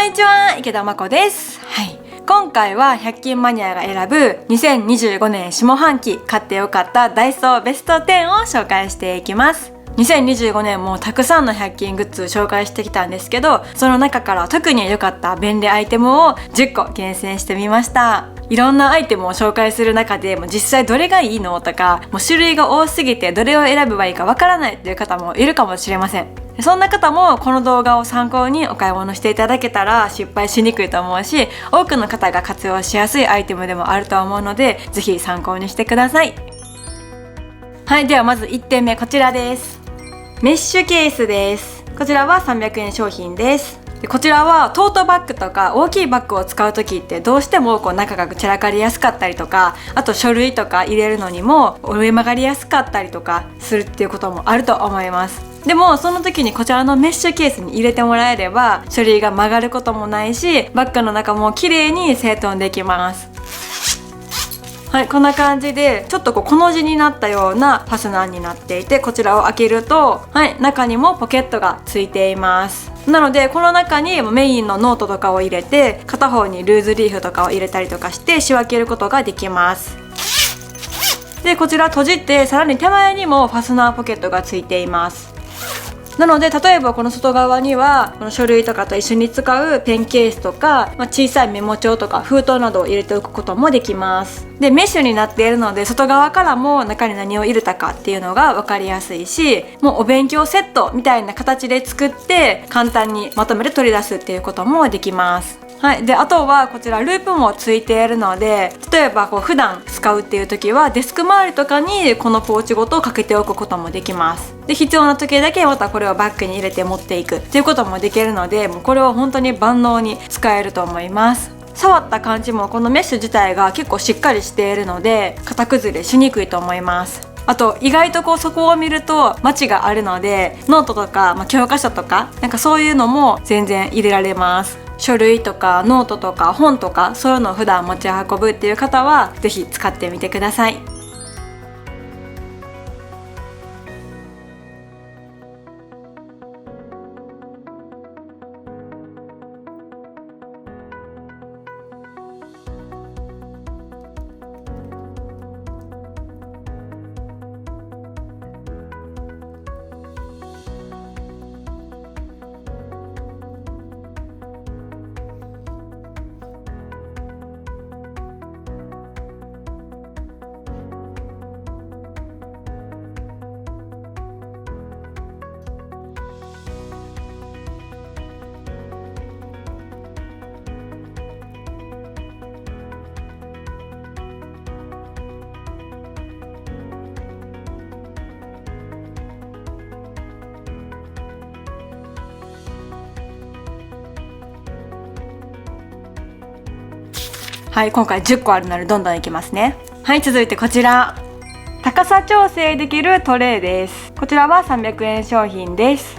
んにちは、池田真子です。今回は100均マニアが選ぶ2025年下半期買ってよかったダイソーベスト10を紹介していきます。2025年もたくさんの100均グッズ紹介してきたんですけど、その中から特に良かった便利アイテムを10個厳選してみました。いろんなアイテムを紹介する中でも実際どれがいいのとか、もう種類が多すぎてどれを選べばいいかわからないという方もいるかもしれません。そんな方もこの動画を参考にお買い物していただけたら失敗しにくいと思うし、多くの方が活用しやすいアイテムでもあると思うので、ぜひ参考にしてください。ではまず1点目、こちらです。メッシュケースです。こちらは300円商品です。こちらはトートバッグとか大きいバッグを使う時ってどうしても中が散らかりやすかったりとか、あと書類とか入れるのにも折れ曲がりやすかったりとかするっていうこともあると思います。でもその時にこちらのメッシュケースに入れてもらえれば書類が曲がることもないし、バッグの中も綺麗に整頓できます。こんな感じでちょっとこの字になったようなファスナーになっていて、こちらを開けると中にもポケットがついています。なのでこの中にメインのノートとかを入れて、片方にルーズリーフとかを入れたりとかして仕分けることができます。でこちら閉じて、さらに手前にもファスナーポケットがついています。なので例えばこの外側にはこの書類とかと一緒に使うペンケースとか、小さいメモ帳とか封筒などを入れておくこともできます。でメッシュになっているので外側からも中に何を入れたかっていうのが分かりやすいし、もうお勉強セットみたいな形で作って簡単にまとめて取り出すっていうこともできます。であとはこちらループもついているので、例えば普段使うっていう時はデスク周りとかにこのポーチごとかけておくこともできます。で必要な時だけまたこれをバッグに入れて持っていくっていうこともできるので、もうこれは本当に万能に使えると思います。触った感じもこのメッシュ自体が結構しっかりしているので型崩れしにくいと思います。あと意外とそこを見るとマチがあるので、ノートとか、教科書とかそういうのも全然入れられます。書類とかノートとか本とかそういうのを普段持ち運ぶっていう方はぜひ使ってみてください。今回10個あるのでどんどんいきますね。続いてこちら、高さ調整できるトレイです。こちらは300円商品です。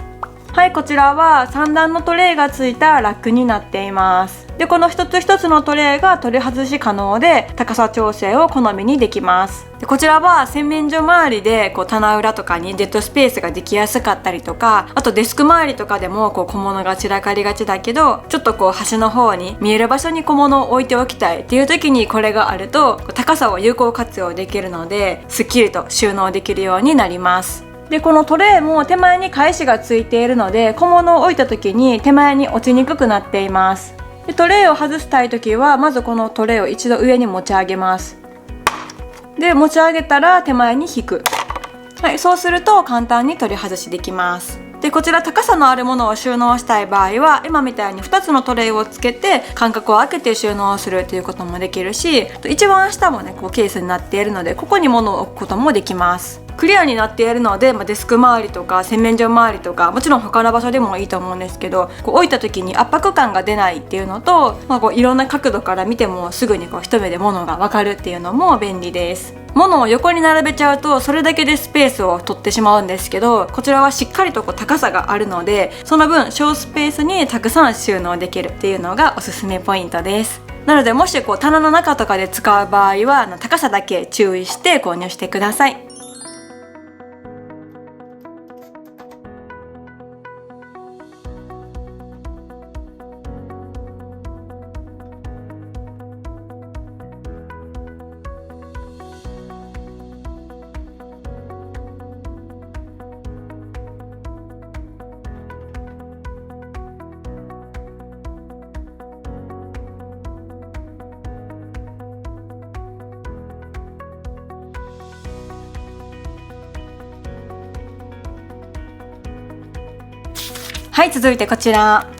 こちらは3段のトレイがついたラックになっています。でこの一つ一つのトレイが取り外し可能で、高さ調整を好みにできます。でこちらは洗面所周りで棚裏とかにデッドスペースができやすかったりとか、あとデスク周りとかでも小物が散らかりがちだけど、ちょっと端の方に見える場所に小物を置いておきたいっていう時にこれがあると高さを有効活用できるので、すっきりと収納できるようになります。でこのトレイも手前に返しがついているので、小物を置いた時に手前に落ちにくくなっています。でトレイを外したい時はまずこのトレイを一度上に持ち上げます。で持ち上げたら手前に引く。そうすると簡単に取り外しできます。でこちら高さのあるものを収納したい場合は今みたいに2つのトレイをつけて間隔を空けて収納するということもできるし、一番下もねケースになっているのでここに物を置くこともできます。クリアになっているので、デスク周りとか洗面所周りとか、もちろん他の場所でもいいと思うんですけど、置いた時に圧迫感が出ないっていうのと、いろんな角度から見てもすぐに一目で物が分かるっていうのも便利です。物を横に並べちゃうとそれだけでスペースを取ってしまうんですけど、こちらはしっかりと高さがあるので、その分小スペースにたくさん収納できるっていうのがおすすめポイントです。なのでもし棚の中とかで使う場合は高さだけ注意して購入してください。はい、続いてこちら。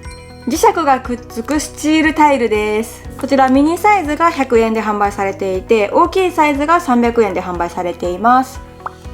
磁石がくっつくスチールタイルです。こちらミニサイズが100円で販売されていて、大きいサイズが300円で販売されています。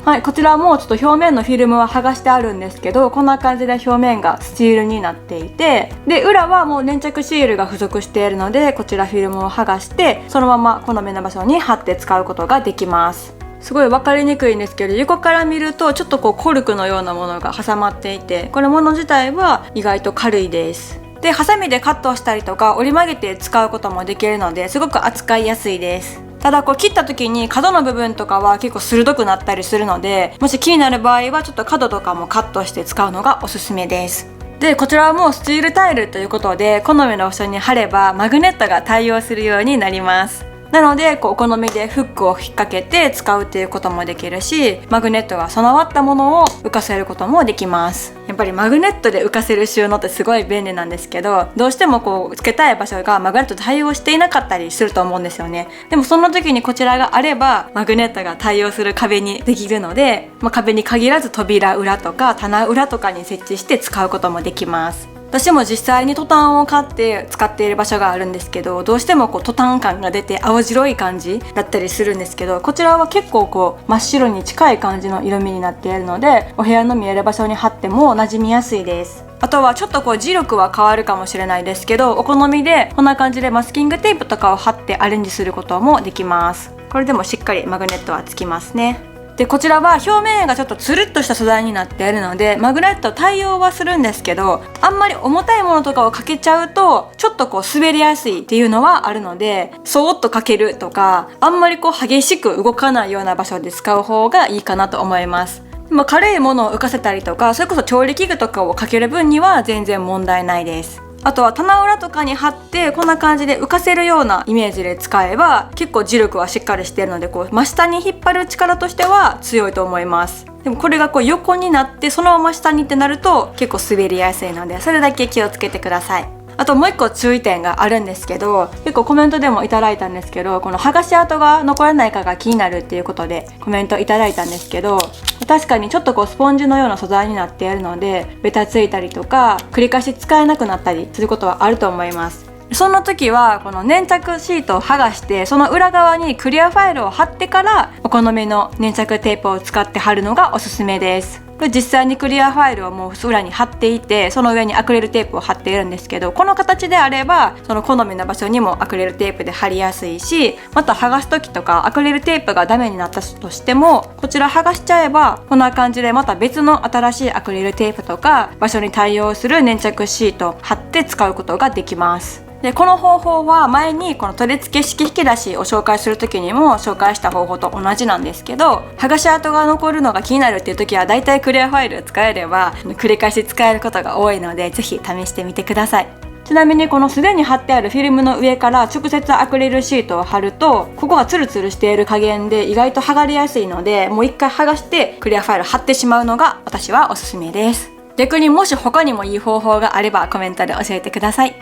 はい、こちらもちょっと表面のフィルムは剥がしてあるんですけど、こんな感じで表面がスチールになっていて、で裏はもう粘着シールが付属しているので、こちらフィルムを剥がしてそのまま好みの場所に貼って使うことができます。すごい分かりにくいんですけど、横から見るとちょっとこうコルクのようなものが挟まっていて、これ物自体は意外と軽いです。でハサミでカットしたりとか折り曲げて使うこともできるので、すごく扱いやすいです。ただこう切った時に角の部分とかは結構鋭くなったりするので、もし気になる場合はちょっと角とかもカットして使うのがおすすめです。でこちらはもうスチールタイルということで、好みの場所に貼ればマグネットが対応するようになります。なのでこうお好みでフックを引っ掛けて使うっていうこともできるし、マグネットが備わったものを浮かせることもできます。やっぱりマグネットで浮かせる収納ってすごい便利なんですけど、どうしてもこうつけたい場所がマグネット対応していなかったりすると思うんですよね。でもその時にこちらがあればマグネットが対応する壁にできるので、壁に限らず扉裏とか棚裏とかに設置して使うこともできます。私も実際にトタンを買って使っている場所があるんですけど、どうしてもこうトタン感が出て青白い感じだったりするんですけど、こちらは結構こう真っ白に近い感じの色味になっているので、お部屋の見える場所に貼っても馴染みやすいです。あとはちょっとこう磁力は変わるかもしれないですけど、お好みでこんな感じでマスキングテープとかを貼ってアレンジすることもできます。これでもしっかりマグネットはつきますね。でこちらは表面がちょっとつるっとした素材になっているので、マグネット対応はするんですけど、あんまり重たいものとかをかけちゃうとちょっとこう滑りやすいっていうのはあるので、そーっとかけるとか、あんまりこう激しく動かないような場所で使う方がいいかなと思います。軽いものを浮かせたりとか、それこそ調理器具とかをかける分には全然問題ないです。あとは棚裏とかに貼ってこんな感じで浮かせるようなイメージで使えば、結構磁力はしっかりしているので、こう真下に引っ張る力としては強いと思います。でもこれがこう横になってそのまま下にってなると結構滑りやすいので、それだけ気をつけてください。あともう一個注意点があるんですけど、結構コメントでもいただいたんですけど、この剥がし跡が残らないかが気になるっていうことでコメントいただいたんですけど、確かにちょっとこうスポンジのような素材になっているので、ベタついたりとか繰り返し使えなくなったりすることはあると思います。その時はこの粘着シートを剥がして、その裏側にクリアファイルを貼ってからお好みの粘着テープを使って貼るのがおすすめです。これ実際にクリアファイルをもう裏に貼っていて、その上にアクリルテープを貼っているんですけど、この形であればその好みの場所にもアクリルテープで貼りやすいし、また剥がす時とかアクリルテープがダメになったとしても、こちら剥がしちゃえばこんな感じでまた別の新しいアクリルテープとか場所に対応する粘着シートを貼って使うことができます。でこの方法は前にこの取り付け式引き出しを紹介する時にも紹介した方法と同じなんですけど、剥がし跡が残るのが気になるっていう時はだいたいクリアファイルを使えれば繰り返し使えることが多いので、ぜひ試してみてください。ちなみにこのすでに貼ってあるフィルムの上から直接アクリルシートを貼ると、ここがツルツルしている加減で意外と剥がれやすいので、もう一回剥がしてクリアファイル貼ってしまうのが私はおすすめです。逆にもし他にもいい方法があればコメントで教えてください。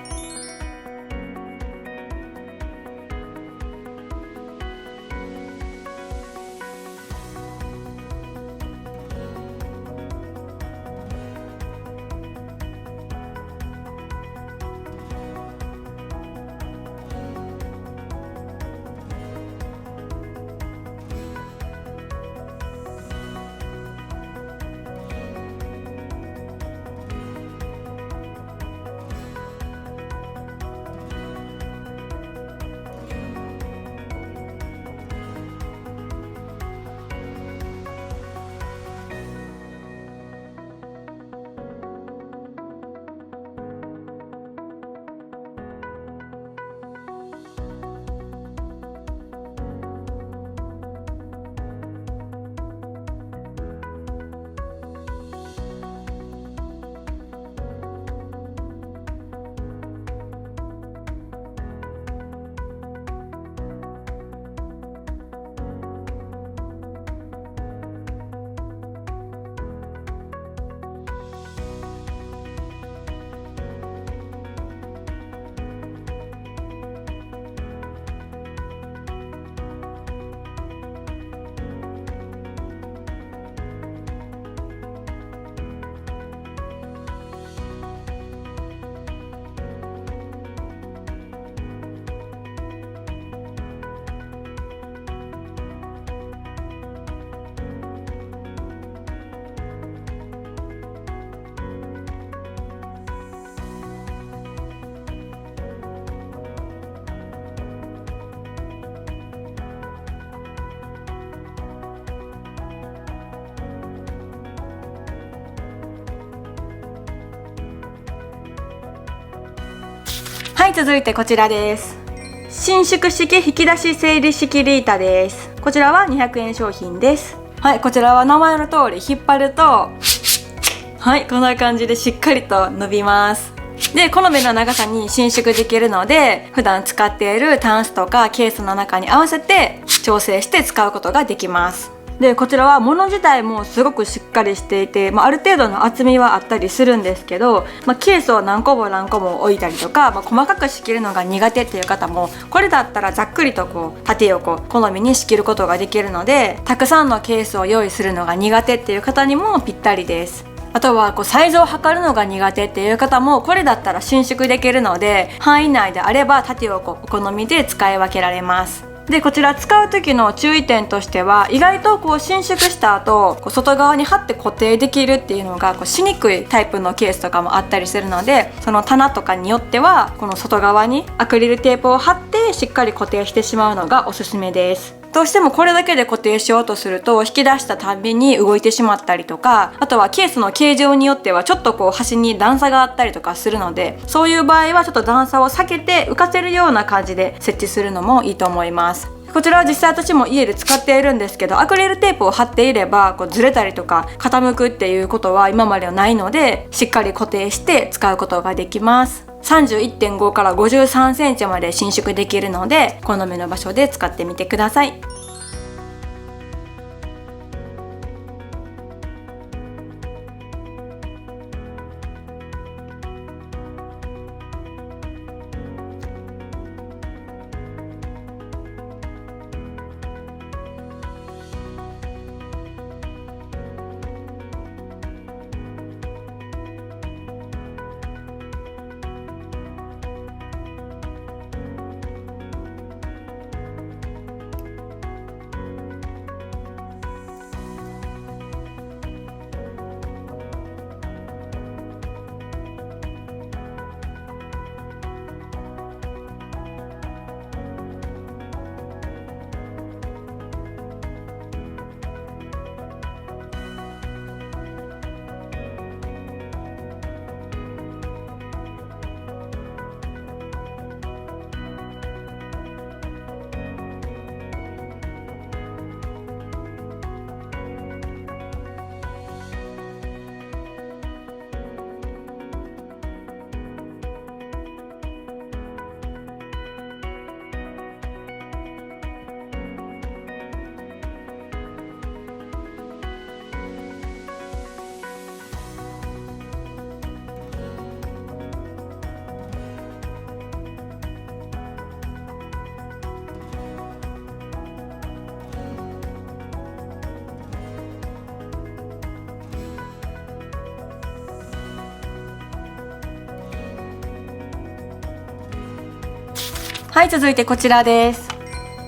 はい、続いてこちらです。伸縮式引き出し整理式リータです。こちらは200円商品です。はい、こちらは名前の通り引っ張ると、はい、こんな感じでしっかりと伸びます。で、好みの長さに伸縮できるので、普段使っているタンスとかケースの中に合わせて調整して使うことができます。で、こちらは物自体もすごくしっかりしていて、ある程度の厚みはあったりするんですけど、ケースを何個も何個も置いたりとか、細かく仕切るのが苦手っていう方も、これだったらざっくりと縦横好みに仕切ることができるので、たくさんのケースを用意するのが苦手っていう方にもぴったりです。あとはサイズを測るのが苦手っていう方も、これだったら伸縮できるので、範囲内であれば縦横お好みで使い分けられます。で、こちら使う時の注意点としては、意外と伸縮した後外側に貼って固定できるっていうのがしにくいタイプのケースとかもあったりするので、その棚とかによってはこの外側にアクリルテープを貼ってしっかり固定してしまうのがおすすめです。どうしてもこれだけで固定しようとすると、引き出したたびに動いてしまったりとか、あとはケースの形状によってはちょっと端に段差があったりとかするので、そういう場合はちょっと段差を避けて浮かせるような感じで設置するのもいいと思います。こちらは実際私も家で使っているんですけど、アクリルテープを貼っていればずれたりとか傾くっていうことは今まではないので、しっかり固定して使うことができます。31.5 から53センチまで伸縮できるので、好みの場所で使ってみてください。はい、続いてこちらです。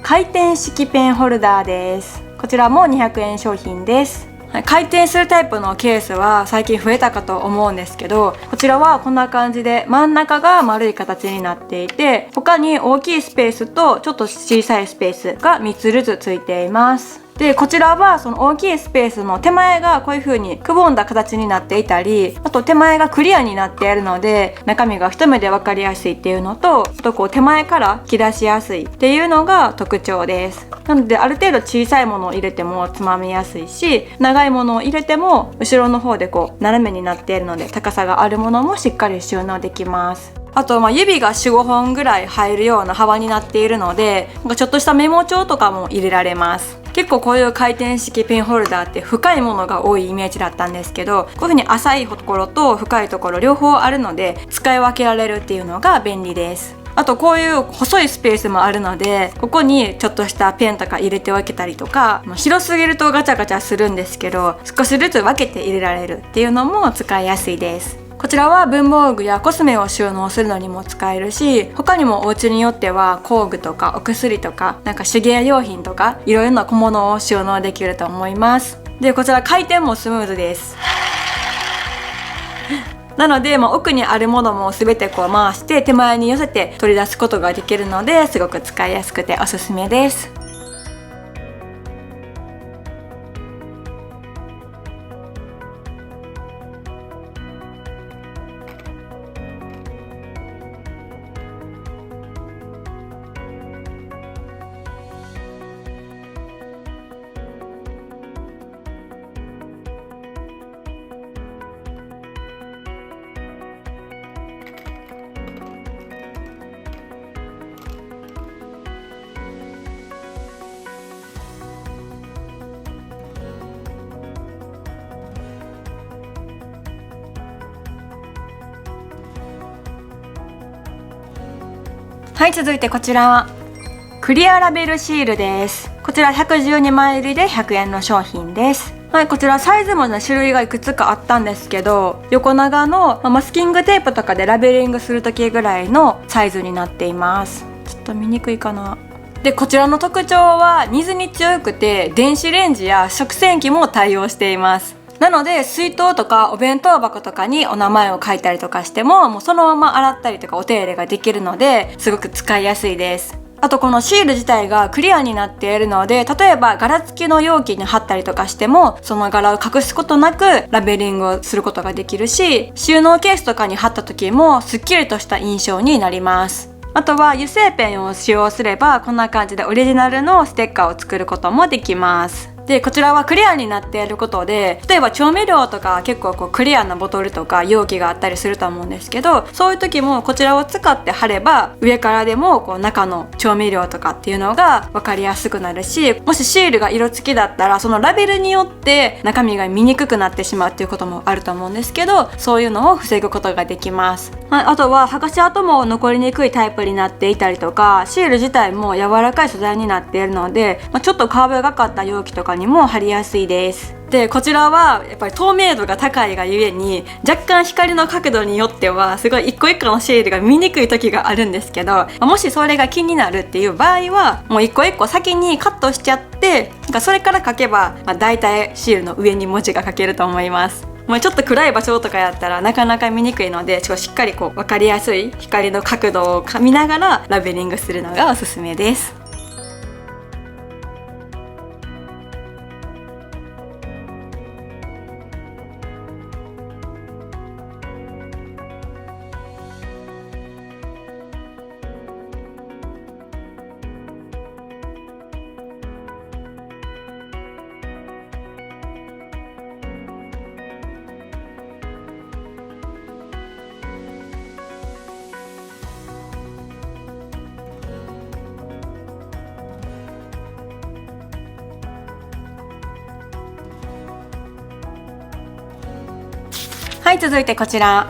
回転式ペンホルダーです。こちらも200円商品です。回転するタイプのケースは最近増えたかと思うんですけど、こちらはこんな感じで真ん中が丸い形になっていて、他に大きいスペースとちょっと小さいスペースが3つずつついています。で、こちらはその大きいスペースの手前がこういう風にくぼんだ形になっていたり、あと手前がクリアになっているので中身が一目で分かりやすいっていうのと、あと手前から引き出しやすいっていうのが特徴です。なのである程度小さいものを入れてもつまみやすいし、長いものを入れても後ろの方で斜めになっているので高さがあるものもしっかり収納できます。あと指が 4,5 本ぐらい入るような幅になっているので、ちょっとしたメモ帳とかも入れられます。結構こういう回転式ペンホルダーって深いものが多いイメージだったんですけど、こういう風に浅いところと深いところ両方あるので使い分けられるっていうのが便利です。あとこういう細いスペースもあるので、ここにちょっとしたペンとか入れておけたりとか、広すぎるとガチャガチャするんですけど、少しずつ分けて入れられるっていうのも使いやすいです。こちらは文房具やコスメを収納するのにも使えるし、他にもお家によっては工具とかお薬とか手芸用品とかいろいろな小物を収納できると思います。で、こちら回転もスムーズです。なので、奥にあるものも全て回して手前に寄せて取り出すことができるので、すごく使いやすくておすすめです。はい、続いてこちらクリアラベルシールです。こちら112枚入りで100円の商品です。はい、こちらサイズも種類がいくつかあったんですけど、横長のマスキングテープとかでラベリングする時ぐらいのサイズになっています。ちょっと見にくいかな。で、こちらの特徴は水に強くて電子レンジや食洗機も対応しています。なので水筒とかお弁当箱とかにお名前を書いたりとかしても、もうそのまま洗ったりとかお手入れができるので、すごく使いやすいです。あとこのシール自体がクリアになっているので、例えば柄付きの容器に貼ったりとかしてもその柄を隠すことなくラベリングをすることができるし、収納ケースとかに貼った時もすっきりとした印象になります。あとは油性ペンを使用すればこんな感じでオリジナルのステッカーを作ることもできます。で、こちらはクリアになっていることで、例えば調味料とか結構クリアなボトルとか容器があったりすると思うんですけど、そういう時もこちらを使って貼れば上からでも中の調味料とかっていうのが分かりやすくなるし、もしシールが色付きだったらそのラベルによって中身が見にくくなってしまうっていうこともあると思うんですけど、そういうのを防ぐことができます。はい、あとは剥がし跡も残りにくいタイプになっていたりとか、シール自体も柔らかい素材になっているので、ちょっとカーブがかった容器とかにも貼りやすいです。で、こちらはやっぱり透明度が高いがゆえに若干光の角度によってはすごい一個一個のシールが見にくい時があるんですけど、もしそれが気になるっていう場合はもう一個一個先にカットしちゃって、それから書けば、だいたいシールの上に文字が書けると思います。もうちょっと暗い場所とかやったらなかなか見にくいので、しっかり分かりやすい光の角度を見ながらラベリングするのがおすすめです。はい、続いてこちら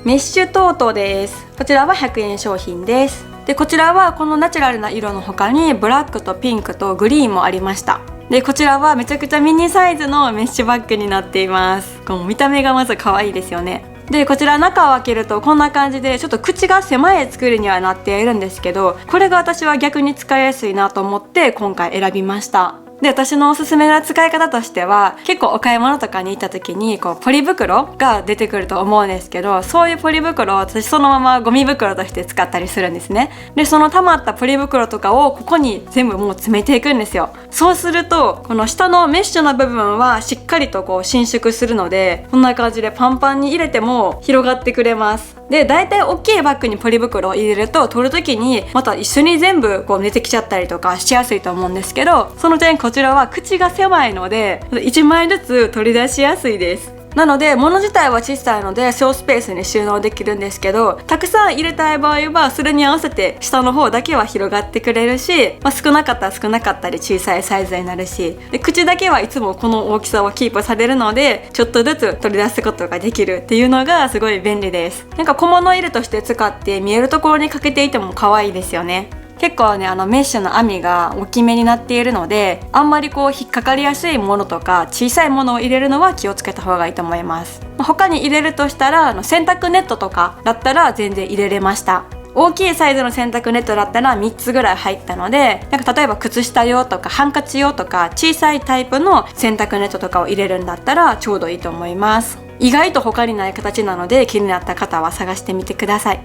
メッシュトートです。こちらは100円商品です。で、こちらはこのナチュラルな色の他にブラックとピンクとグリーンもありました。で、こちらはめちゃくちゃミニサイズのメッシュバッグになっています。この見た目がまず可愛いですよね。で、こちら中を開けるとこんな感じでちょっと口が狭い作りにはなっているんですけど、これが私は逆に使いやすいなと思って今回選びました。で、私のおすすめな使い方としては、結構お買い物とかに行った時にポリ袋が出てくると思うんですけど、そういうポリ袋を私そのままゴミ袋として使ったりするんですね。で、その溜まったポリ袋とかをここに全部もう詰めていくんですよ。そうするとこの下のメッシュの部分はしっかりと伸縮するので、こんな感じでパンパンに入れても広がってくれます。で、だいたい大きいバッグにポリ袋を入れると取る時にまた一緒に全部出てきちゃったりとかしやすいと思うんですけど、その点こちらは口が狭いので1枚ずつ取り出しやすいです。なので物自体は小さいので小スペースに収納できるんですけど、たくさん入れたい場合はそれに合わせて下の方だけは広がってくれるし、少なかったら少なかったり小さいサイズになるし、で、口だけはいつもこの大きさをキープされるのでちょっとずつ取り出すことができるっていうのがすごい便利です。なんか小物入れとして使って見えるところにかけていても可愛いですよね。結構ね、メッシュの網が大きめになっているので、あんまり引っかかりやすいものとか小さいものを入れるのは気をつけた方がいいと思います。他に入れるとしたら洗濯ネットとかだったら全然入れれました。大きいサイズの洗濯ネットだったら3つぐらい入ったので、なんか例えば靴下用とかハンカチ用とか小さいタイプの洗濯ネットとかを入れるんだったらちょうどいいと思います。意外と他にない形なので気になった方は探してみてください。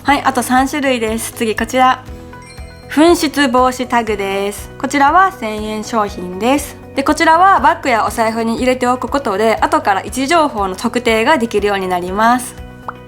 はい、あと3種類です。次こちら紛失防止タグです。こちらは1000円商品です。でこちらはバッグやお財布に入れておくことで後から位置情報の特定ができるようになります。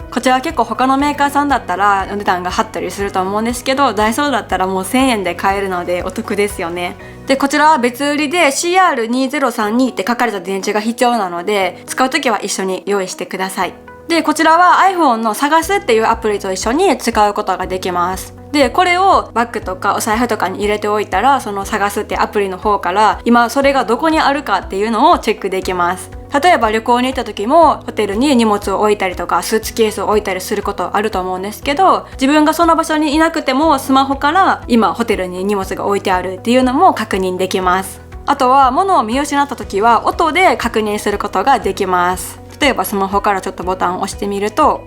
こちらは結構他のメーカーさんだったらお値段が張ったりすると思うんですけど、ダイソーだったらもう1000円で買えるのでお得ですよね。でこちらは別売りで CR2032 って書かれた電池が必要なので、使う時は一緒に用意してください。でこちらは iPhone の探すっていうアプリと一緒に使うことができます。でこれをバッグとかお財布とかに入れておいたら、その探すってアプリの方から今それがどこにあるかっていうのをチェックできます。例えば旅行に行った時もホテルに荷物を置いたりとかスーツケースを置いたりすることあると思うんですけど、自分がその場所にいなくてもスマホから今ホテルに荷物が置いてあるっていうのも確認できます。あとは物を見失った時は音で確認することができます。例えばスマホからちょっとボタンを押してみると、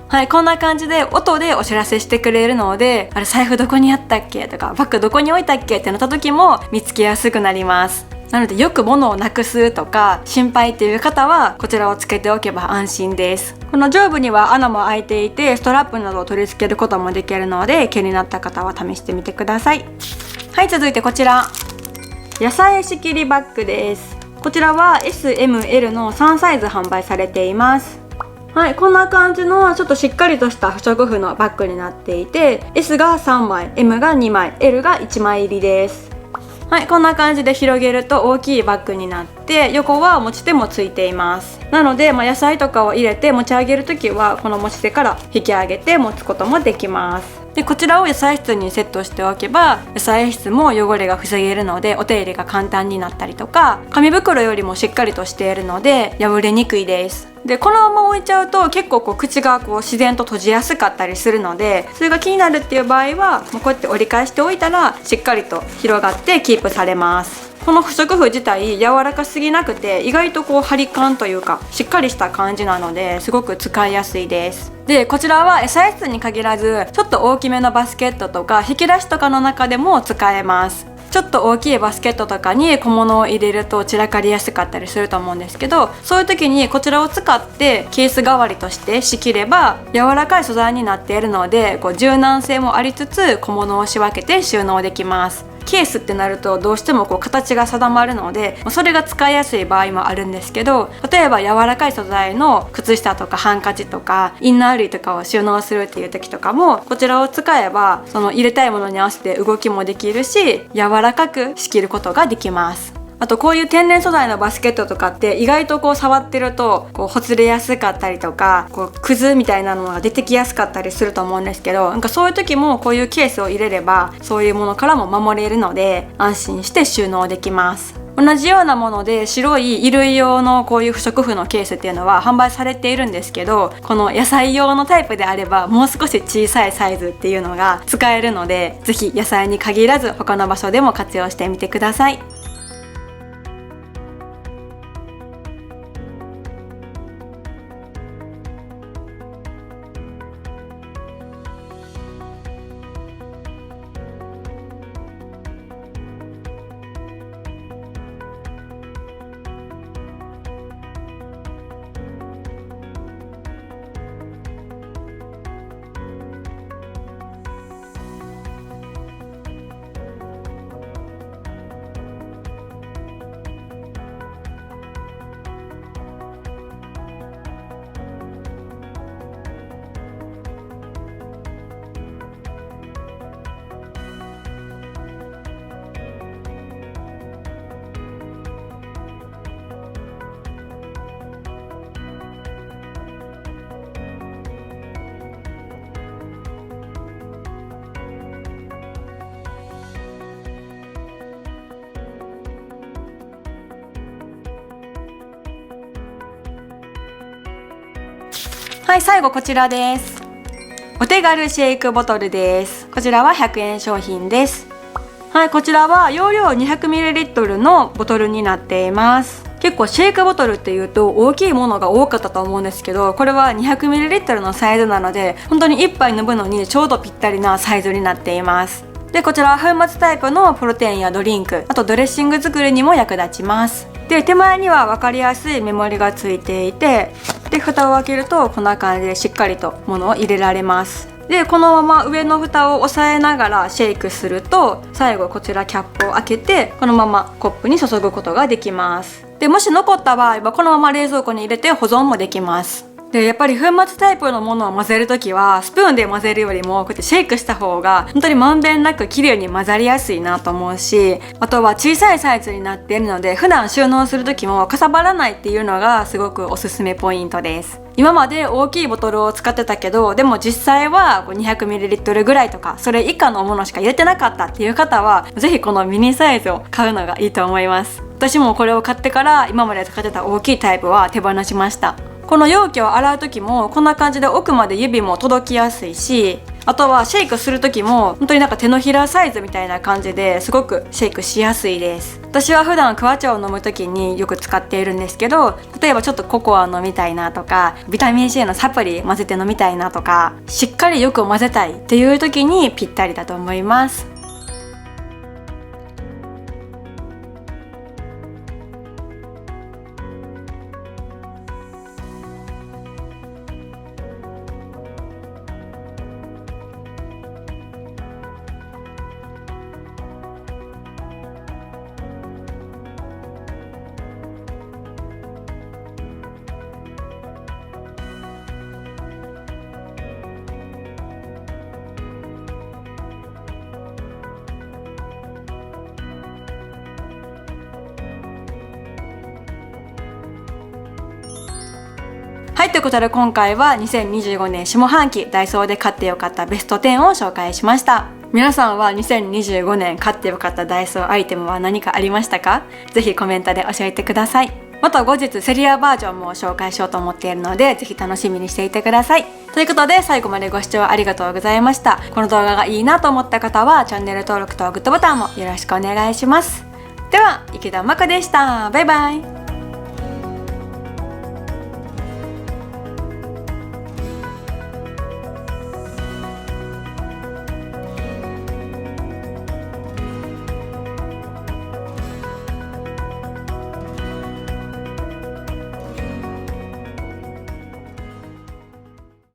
はい、こんな感じで音でお知らせしてくれるので、あれ財布どこにあったっけとかバッグどこに置いたっけってなった時も見つけやすくなります。なのでよく物をなくすとか心配っていう方はこちらをつけておけば安心です。この上部には穴も開いていてストラップなどを取り付けることもできるので、気になった方は試してみてください。はい、続いてこちら野菜仕切りバッグです。こちらは S、M、L の3サイズ販売されています。はい、こんな感じのちょっとしっかりとした不織布のバッグになっていて、 S が3枚 M が2枚 L が1枚入りです。はい、こんな感じで広げると大きいバッグになって、横は持ち手もついています。なので、野菜とかを入れて持ち上げるときはこの持ち手から引き上げて持つこともできます。でこちらを野菜室にセットしておけば野菜室も汚れが防げるのでお手入れが簡単になったりとか、紙袋よりもしっかりとしているので破れにくいです。でこのまま置いちゃうと結構口が自然と閉じやすかったりするので、それが気になるっていう場合はもうこうやって折り返しておいたらしっかりと広がってキープされます。この不織布自体柔らかすぎなくて意外と張り感というかしっかりした感じなのですごく使いやすいです。でこちらは野菜室に限らずちょっと大きめのバスケットとか引き出しとかの中でも使えます。ちょっと大きいバスケットとかに小物を入れると散らかりやすかったりすると思うんですけど、そういう時にこちらを使ってケース代わりとして仕切れば柔らかい素材になっているので柔軟性もありつつ小物を仕分けて収納できます。ケースってなるとどうしても形が定まるのでそれが使いやすい場合もあるんですけど、例えば柔らかい素材の靴下とかハンカチとかインナー類とかを収納するっていう時とかもこちらを使えばその入れたいものに合わせて動きもできるし柔らかく仕切ることができます。あとこういう天然素材のバスケットとかって意外と触ってるとほつれやすかったりとかくずみたいなのが出てきやすかったりすると思うんですけど、そういう時もこういうケースを入れればそういうものからも守れるので安心して収納できます。同じようなもので白い衣類用のこういう不織布のケースっていうのは販売されているんですけど、この野菜用のタイプであればもう少し小さいサイズっていうのが使えるので、ぜひ野菜に限らず他の場所でも活用してみてください。はい、最後こちらです。お手軽シェイクボトルです。こちらは100円商品です。はい、こちらは容量 200ml のボトルになっています。結構シェイクボトルっていうと大きいものが多かったと思うんですけど、これは 200ml のサイズなので本当に1杯飲むのにちょうどぴったりなサイズになっています。でこちらは粉末タイプのプロテインやドリンク、あとドレッシング作りにも役立ちます。で手前には分かりやすいメモリがついていて、で蓋を開けるとこんな感じでしっかりと物を入れられます。でこのまま上の蓋を押さえながらシェイクすると、最後こちらキャップを開けてこのままコップに注ぐことができます。でもし残った場合はこのまま冷蔵庫に入れて保存もできます。でやっぱり粉末タイプのものを混ぜるときはスプーンで混ぜるよりもこうやってシェイクした方が本当にまんべんなく綺麗に混ざりやすいなと思うし、あとは小さいサイズになっているので普段収納するときもかさばらないっていうのがすごくおすすめポイントです。今まで大きいボトルを使ってたけど、でも実際は 200ml ぐらいとかそれ以下のものしか入れてなかったっていう方はぜひこのミニサイズを買うのがいいと思います。私もこれを買ってから今まで使ってた大きいタイプは手放しました。この容器を洗う時もこんな感じで奥まで指も届きやすいし、あとはシェイクする時も本当になんか手のひらサイズみたいな感じですごくシェイクしやすいです。私は普段クワ茶を飲む時によく使っているんですけど、例えばちょっとココア飲みたいなとかビタミン C のサプリ混ぜて飲みたいなとか、しっかりよく混ぜたいっていう時にぴったりだと思います。はい、ということで今回は2025年下半期ダイソーで買ってよかったベスト10を紹介しました。皆さんは2025年買ってよかったダイソーアイテムは何かありましたか？ぜひコメントで教えてください。また後日セリアバージョンも紹介しようと思っているのでぜひ楽しみにしていてください。ということで最後までご視聴ありがとうございました。この動画がいいなと思った方はチャンネル登録とグッドボタンもよろしくお願いします。では池田真子でした。バイバイ。